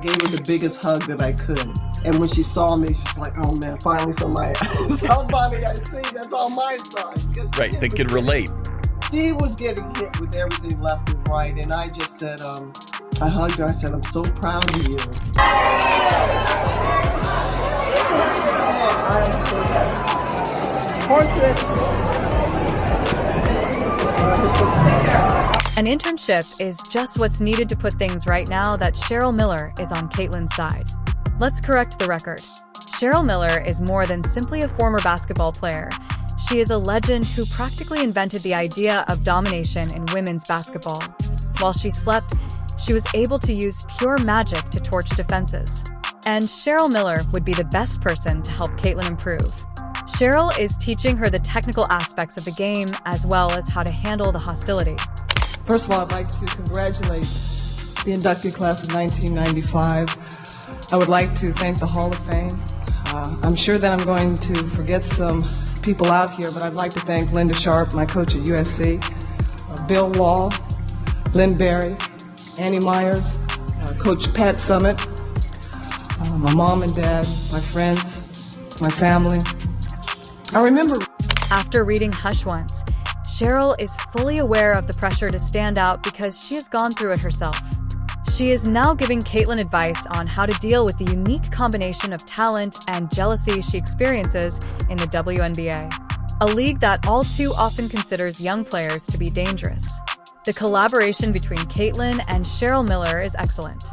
Gave her the biggest hug that I could. And when she saw me, she's like, oh man, finally somebody I see that's on my side. Right, that can relate. She was getting hit with everything left and right. And I just said, I hugged her. I said, I'm so proud of you. An internship is just what's needed to put things right now that Cheryl Miller is on Caitlin's side. Let's correct the record. Cheryl Miller is more than simply a former basketball player. She is a legend who practically invented the idea of domination in women's basketball. While she slept, she was able to use pure magic to torch defenses. And Cheryl Miller would be the best person to help Caitlin improve. Cheryl is teaching her the technical aspects of the game as well as how to handle the hostility. First of all, I'd like to congratulate the inductee class of 1995. I would like to thank the Hall of Fame. I'm sure that I'm going to forget some people out here, but I'd like to thank Linda Sharp, my coach at USC, Bill Wall, Lynn Berry, Annie Myers, Coach Pat Summit, my mom and dad, my friends, my family. I remember. After reading Hush once, Cheryl is fully aware of the pressure to stand out because she has gone through it herself. She is now giving Caitlin advice on how to deal with the unique combination of talent and jealousy she experiences in the WNBA, a league that all too often considers young players to be dangerous. The collaboration between Caitlin and Cheryl Miller is excellent.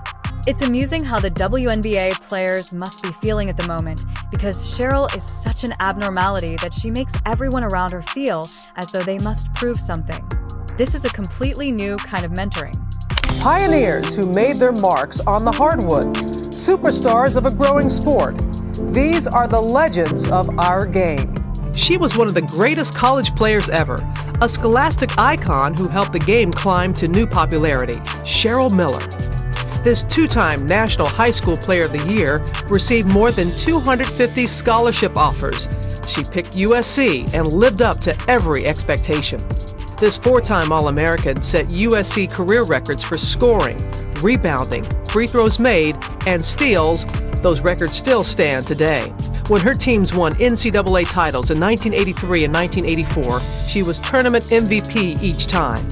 It's amusing how the WNBA players must be feeling at the moment because Cheryl is such an abnormality that she makes everyone around her feel as though they must prove something. This is a completely new kind of mentoring. Pioneers who made their marks on the hardwood, superstars of a growing sport. These are the legends of our game. She was one of the greatest college players ever, a scholastic icon who helped the game climb to new popularity, Cheryl Miller. This two-time National High School Player of the Year received more than 250 scholarship offers. She picked USC and lived up to every expectation. This four-time All-American set USC career records for scoring, rebounding, free throws made, and steals. Those records still stand today. When her teams won NCAA titles in 1983 and 1984, she was tournament MVP each time.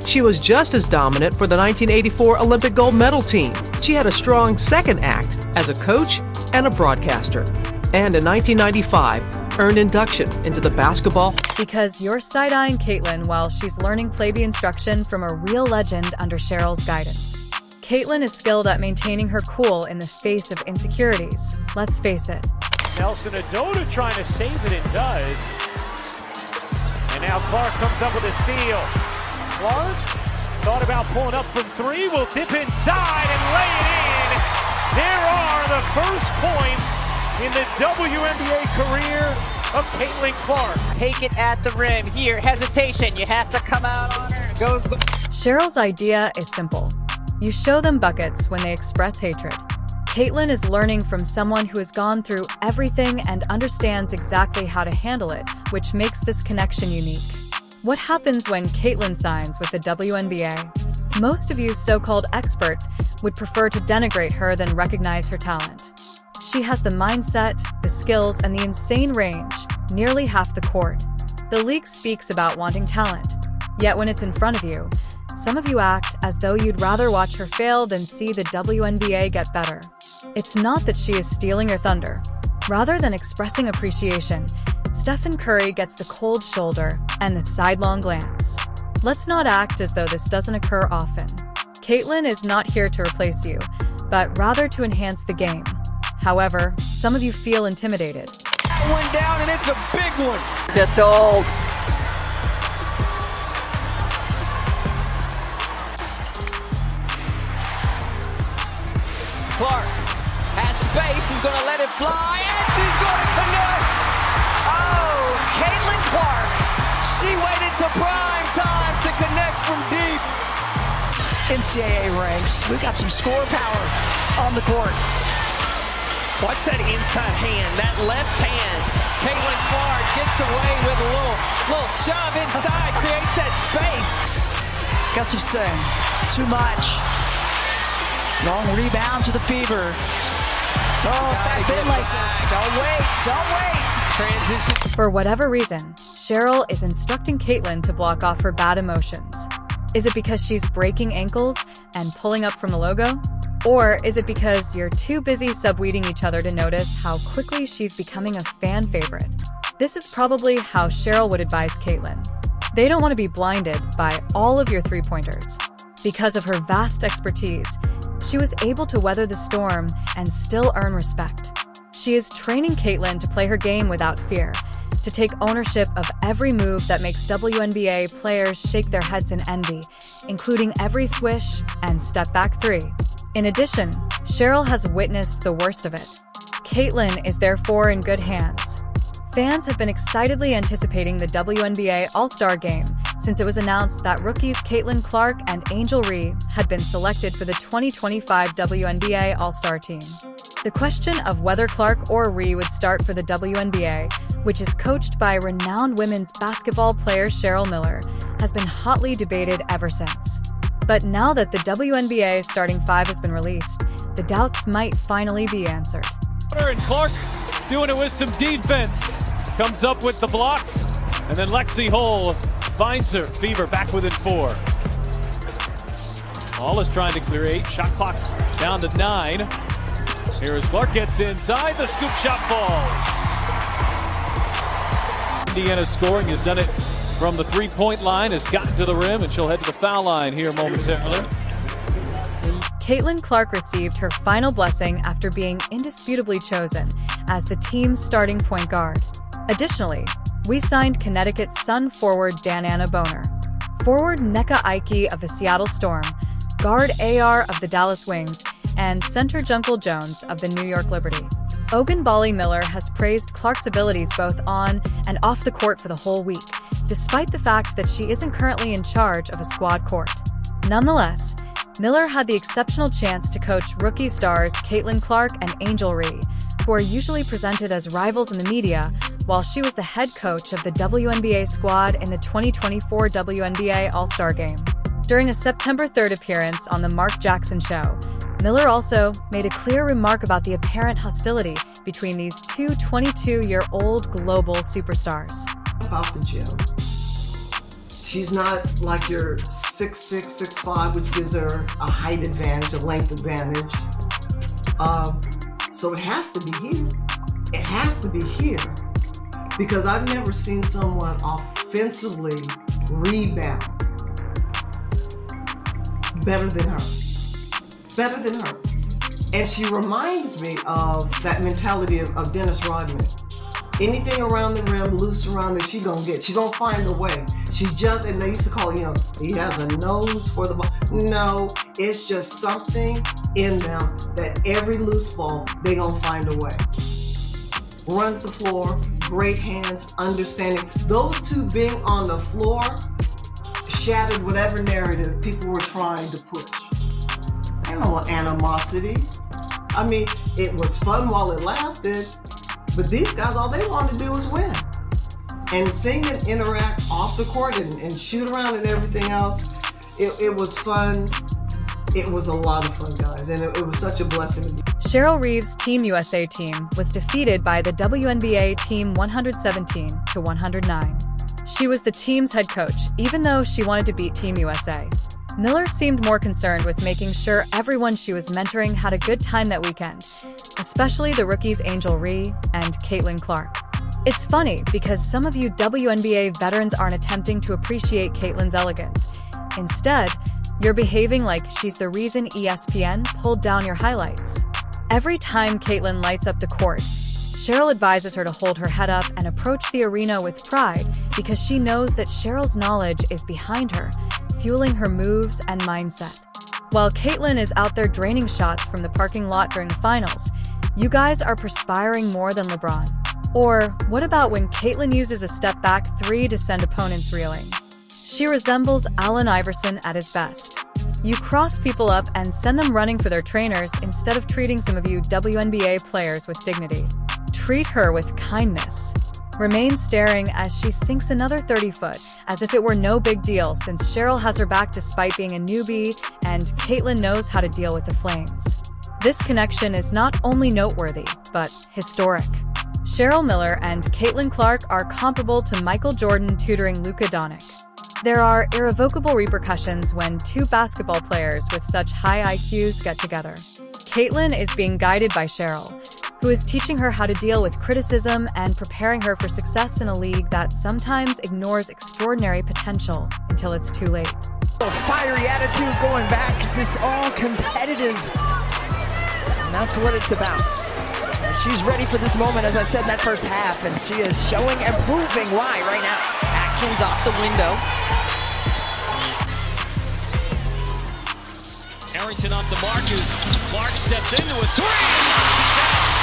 She was just as dominant for the 1984 Olympic gold medal team. She had a strong second act as a coach and a broadcaster. And in 1995, earned induction into the basketball. Because you're side-eyeing Caitlin while she's learning play-by instruction from a real legend under Cheryl's guidance. Caitlin is skilled at maintaining her cool in the face of insecurities. Let's face it. Nelson Adota trying to save it and does. And now Clark comes up with a steal. Clark thought about pulling up from three, will dip inside and lay it in. There are the first points in the WNBA career of Caitlin Clark. Take it at the rim. Here, hesitation. You have to come out on her. Goes the... Cheryl's idea is simple. You show them buckets when they express hatred. Caitlin is learning from someone who has gone through everything and understands exactly how to handle it, which makes this connection unique. What happens when Caitlin signs with the WNBA? Most of you so-called experts would prefer to denigrate her than recognize her talent. She has the mindset, the skills, and the insane range, nearly half the court. The league speaks about wanting talent. Yet when it's in front of you, some of you act as though you'd rather watch her fail than see the WNBA get better. It's not that she is stealing your thunder. Rather than expressing appreciation, Stephen Curry gets the cold shoulder and the sidelong glance. Let's not act as though this doesn't occur often. Caitlin is not here to replace you, but rather to enhance the game. However, some of you feel intimidated. That one down, and it's a big one. Gets old. Clark has space. She's going to let it fly, and she's going to connect. Oh, Caitlin Clark. She waited to prime time to connect from deep. NCAA ranks. We've got some score power on the court. Watch that inside hand, that left hand. Caitlin Clark gets away with a little shove inside, creates that space. Gussie saying, too much. Long rebound to the Fever. Oh, back bin like that. Don't wait. Transition. For whatever reason, Cheryl is instructing Caitlin to block off her bad emotions. Is it because she's breaking ankles and pulling up from the logo? Or is it because you're too busy subweeding each other to notice how quickly she's becoming a fan favorite? This is probably how Cheryl would advise Caitlin. They don't want to be blinded by all of your three-pointers. Because of her vast expertise, she was able to weather the storm and still earn respect. She is training Caitlin to play her game without fear, to take ownership of every move that makes WNBA players shake their heads in envy, including every swish and step-back three. In addition, Cheryl has witnessed the worst of it. Caitlin is therefore in good hands. Fans have been excitedly anticipating the WNBA All-Star Game since it was announced that rookies Caitlin Clark and Angel Ree had been selected for the 2025 WNBA All-Star team. The question of whether Clark or Ree would start for the WNBA, which is coached by renowned women's basketball player Cheryl Miller, has been hotly debated ever since. But now that the WNBA starting five has been released, the doubts might finally be answered. And Clark doing it with some defense. Comes up with the block, and then Lexi Hull finds her. Fever back within 4. Hall is trying to clear 8. Shot clock down to 9. Here as Clark gets inside, the scoop shot falls. Indiana scoring has done it from the three-point line, has gotten to the rim, and she'll head to the foul line here momentarily. Caitlin Clark received her final blessing after being indisputably chosen as the team's starting point guard. Additionally, we signed Connecticut's Sun forward Dananna Boner, forward Nneka Ike of the Seattle Storm, guard AR of the Dallas Wings, and center Jungle Jones of the New York Liberty. Ogunbowale Miller has praised Clark's abilities both on and off the court for the whole week, despite the fact that she isn't currently in charge of a squad court. Nonetheless, Miller had the exceptional chance to coach rookie stars Caitlin Clark and Angel Ree, who are usually presented as rivals in the media, while she was the head coach of the WNBA squad in the 2024 WNBA All-Star Game. During a September 3rd appearance on The Mark Jackson Show, Miller also made a clear remark about the apparent hostility between these two 22-year-old global superstars. About the gym. She's not like your 6'6", 6'5", which gives her a height advantage, a length advantage. So it has to be here. It has to be here. Because I've never seen someone offensively rebound better than her. Better than her. And she reminds me of that mentality of Dennis Rodman. Anything around the rim, loose around there, she gonna get. She gonna find a way. She just, and they used to call it, he has a nose for the ball. No, it's just something in them that every loose ball, they gonna find a way. Runs the floor, great hands, understanding. Those two being on the floor shattered whatever narrative people were trying to push. Ain't no animosity. I mean, it was fun while it lasted. But these guys, all they want to do is win. And seeing them interact off the court and shoot around and everything else, it was fun. It was a lot of fun, guys, and it was such a blessing. Cheryl Reeves' Team USA team was defeated by the WNBA team 117-109. She was the team's head coach, even though she wanted to beat Team USA. Miller seemed more concerned with making sure everyone she was mentoring had a good time that weekend, especially the rookies Angel Ree and Caitlin Clark. It's funny because some of you WNBA veterans aren't attempting to appreciate Caitlin's elegance. Instead, you're behaving like she's the reason ESPN pulled down your highlights. Every time Caitlin lights up the court, Cheryl advises her to hold her head up and approach the arena with pride because she knows that Cheryl's knowledge is behind her, fueling her moves and mindset. While Caitlin is out there draining shots from the parking lot during the finals, you guys are perspiring more than LeBron. Or what about when Caitlin uses a step-back three to send opponents reeling? She resembles Allen Iverson at his best. You cross people up and send them running for their trainers instead of treating some of you WNBA players with dignity. Treat her with kindness. remains staring as she sinks another 30-foot, as if it were no big deal since Cheryl has her back despite being a newbie, and Caitlin knows how to deal with the flames. This connection is not only noteworthy, but historic. Cheryl Miller and Caitlin Clark are comparable to Michael Jordan tutoring Luka Doncic. There are irrevocable repercussions when two basketball players with such high IQs get together. Caitlin is being guided by Cheryl, who is teaching her how to deal with criticism and preparing her for success in a league that sometimes ignores extraordinary potential until it's too late. Fiery attitude going back, just all competitive. And that's what it's about. And she's ready for this moment, as I said in that first half, and she is showing and proving why right now. Atkins off the window. Harrington off the mark as Clark steps into a three and knocks it down.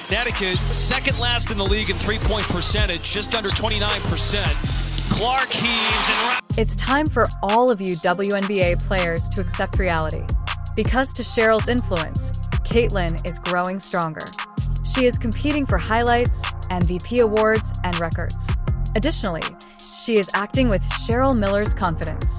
Connecticut, second last in the league in three-point percentage, just under 29%. Clark heaves and... It's time for all of you WNBA players to accept reality. Because to Cheryl's influence, Caitlin is growing stronger. She is competing for highlights, MVP awards, and records. Additionally, she is acting with Cheryl Miller's confidence.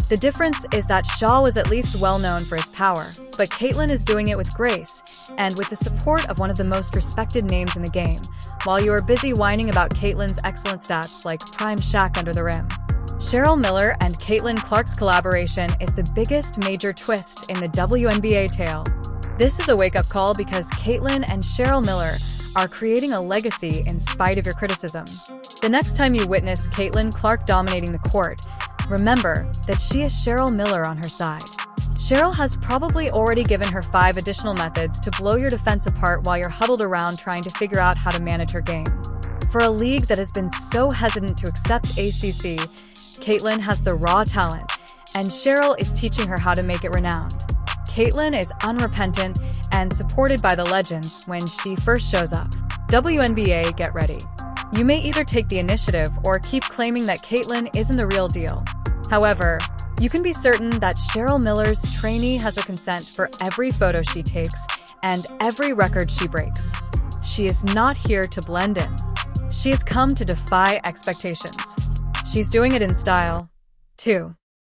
The difference is that Shaw was at least well known for his power, but Caitlin is doing it with grace and with the support of one of the most respected names in the game, while you are busy whining about Caitlin's excellent stats like prime Shaq under the rim. Cheryl Miller and Caitlin Clark's collaboration is the biggest major twist in the WNBA tale. This is a wake-up call because Caitlin and Cheryl Miller are creating a legacy in spite of your criticism. The next time you witness Caitlin Clark dominating the court, remember that she is Cheryl Miller on her side. Cheryl has probably already given her 5 additional methods to blow your defense apart while you're huddled around trying to figure out how to manage her game. For a league that has been so hesitant to accept ACC, Caitlin has the raw talent, and Cheryl is teaching her how to make it renowned. Caitlin is unrepentant and supported by the legends when she first shows up. WNBA, get ready. You may either take the initiative or keep claiming that Caitlin isn't the real deal. However, you can be certain that Cheryl Miller's trainee has her consent for every photo she takes and every record she breaks. She is not here to blend in. She has come to defy expectations. She's doing it in style, too.